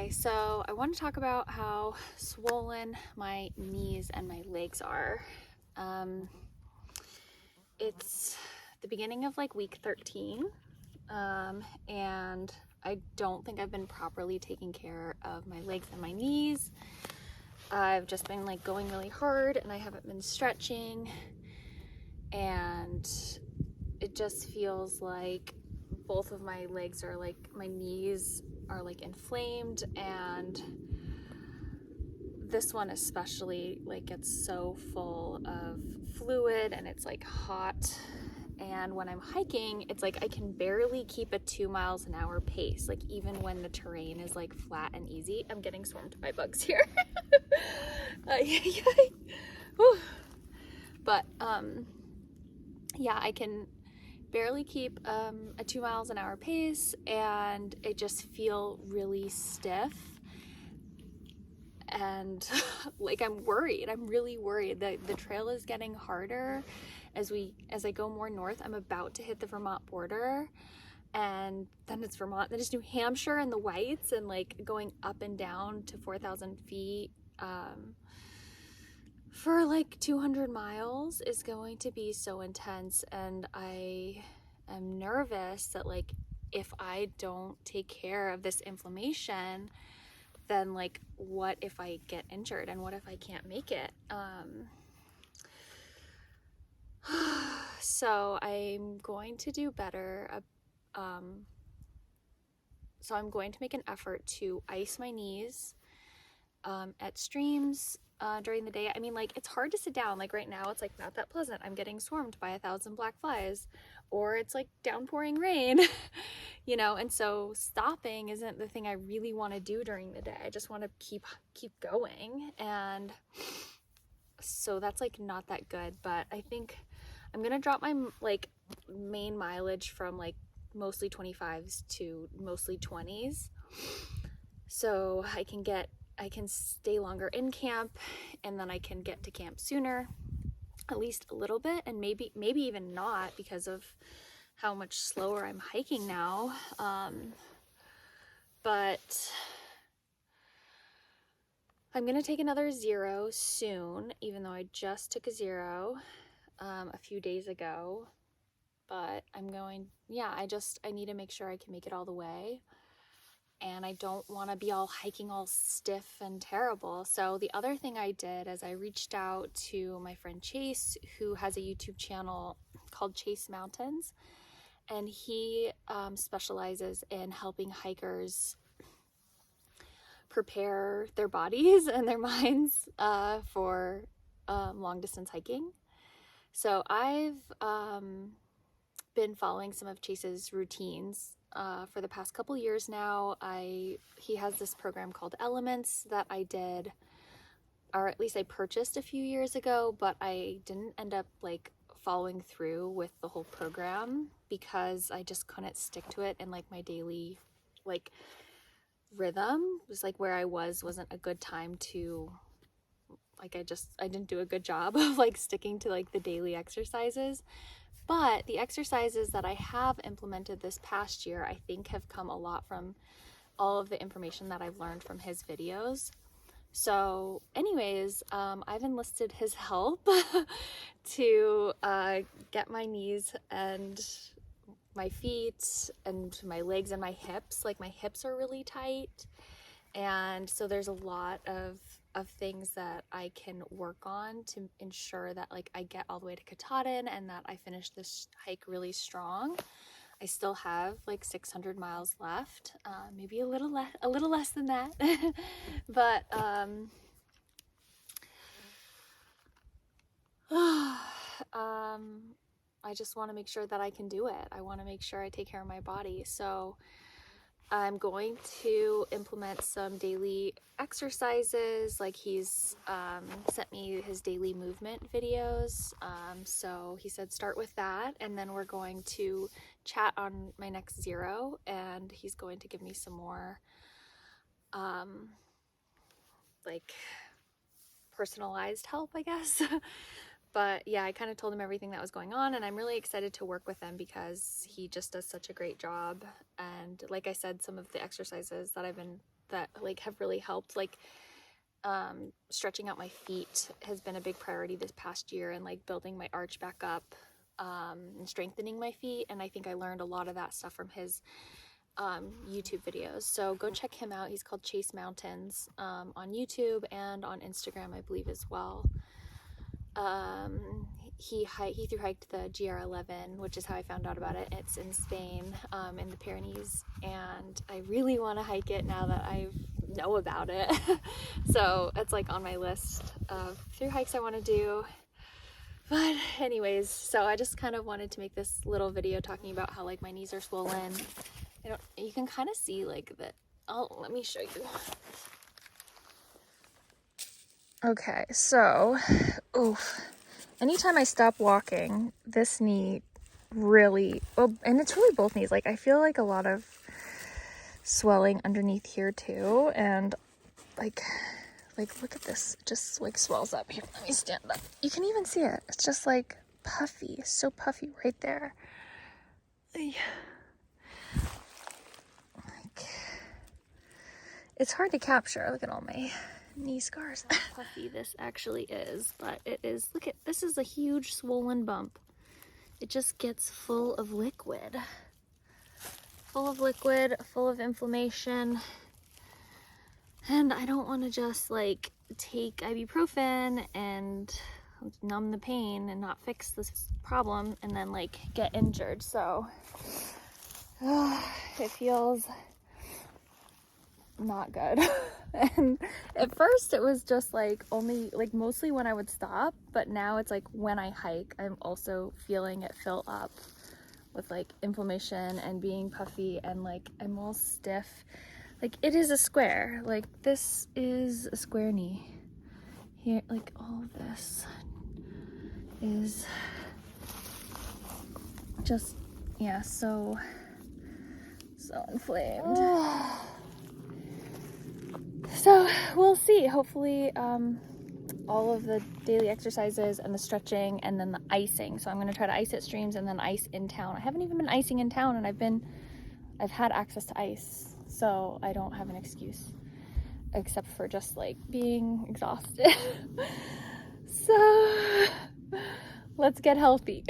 Okay, so I want to talk about how swollen my knees and my legs are. It's the beginning of like week 13, and I don't think I've been properly taking care of my legs and my knees. I've just been like going really hard and I haven't been stretching, and it just feels like both of my legs are like, my knees are like inflamed, and this one especially like gets so full of fluid and it's like hot. And when I'm hiking, it's like I can barely keep a 2 miles an hour pace, like even when the terrain is like flat and easy. I'm getting swarmed by bugs here. But yeah, I can barely keep a 2 miles an hour pace, and I just feel really stiff. And like I'm really worried that the trail is getting harder as I go more north. I'm about to hit the Vermont border, and then it's Vermont, then it's New Hampshire and the Whites, and like going up and down to 4,000 feet for like 200 miles is going to be so intense. And I am nervous that like if I don't take care of this inflammation, then like what if I get injured, and what if I can't make it? So I'm going to do better. So I'm going to make an effort to ice my knees at streams during the day. I mean, like, it's hard to sit down. Like right now, it's like not that pleasant. I'm getting swarmed by 1,000 black flies, or it's like downpouring rain, you know. And so stopping isn't the thing I really want to do during the day. I just want to keep going, and so that's like not that good. But I think I'm gonna drop my like main mileage from like mostly 25s to mostly 20s, so I can stay longer in camp, and then I can get to camp sooner, at least a little bit, and maybe even not, because of how much slower I'm hiking now. But I'm gonna take another 0 soon, even though I just took a 0 a few days ago. But I need to make sure I can make it all the way. And I don't want to be all hiking all stiff and terrible. So the other thing I did is I reached out to my friend Chase, who has a YouTube channel called Chase Mountains, and he specializes in helping hikers prepare their bodies and their minds for long distance hiking. So I've been following some of Chase's routines for the past couple years now. He has this program called Elements that I did, or at least I purchased a few years ago, but I didn't end up like following through with the whole program because I just couldn't stick to it, and like my daily like rhythm was like where I wasn't a good time to like, I didn't do a good job of like sticking to like the daily exercises. But the exercises that I have implemented this past year, I think, have come a lot from all of the information that I've learned from his videos. So anyways, I've enlisted his help to get my knees and my feet and my legs and my hips. Like my hips are really tight. And so there's a lot of things that I can work on to ensure that like I get all the way to Katahdin and that I finish this hike really strong. I still have like 600 miles left, maybe a little less than that. But I just want to make sure that I can do it. I want to make sure I take care of my body. So I'm going to implement some daily exercises. Like he's sent me his daily movement videos. So he said start with that, and then we're going to chat on my next 0, and he's going to give me some more like personalized help, I guess. But yeah, I kind of told him everything that was going on, and I'm really excited to work with him because he just does such a great job. And like I said, some of the exercises that I've been that like have really helped. Like stretching out my feet has been a big priority this past year, and like building my arch back up, and strengthening my feet. And I think I learned a lot of that stuff from his YouTube videos. So go check him out. He's called Chase Mountains on YouTube and on Instagram, I believe, as well. He thru hiked the GR11, which is how I found out about it. It's in Spain, in the Pyrenees, and I really want to hike it now that I know about it. So it's like on my list of thru hikes I want to do. But anyways, so I just kind of wanted to make this little video talking about how like my knees are swollen. You can kind of see like that. Let me show you. Okay, so, anytime I stop walking, this knee really, and it's really both knees. Like I feel like a lot of swelling underneath here too, and like look at this, it just like swells up here. Let me stand up. You can even see it. It's just like puffy, so puffy right there. Like, it's hard to capture. Look at all my knee scars. How puffy this actually is, but it is. Look at this, is a huge swollen bump. It just gets full of liquid, full of inflammation. And I don't want to just like take ibuprofen and numb the pain and not fix this problem and then like get injured. So it feels not good. And at first it was just like only like mostly when I would stop, but now it's like when I hike I'm also feeling it fill up with like inflammation and being puffy, and like I'm all stiff. Like it is a square, like this is a square knee here. Like all of this is just, yeah, so inflamed. So we'll see. Hopefully all of the daily exercises and the stretching and then the icing. So I'm going to try to ice at streams and then ice in town. I haven't even been icing in town, and I've had access to ice, so I don't have an excuse except for just like being exhausted. So let's get healthy.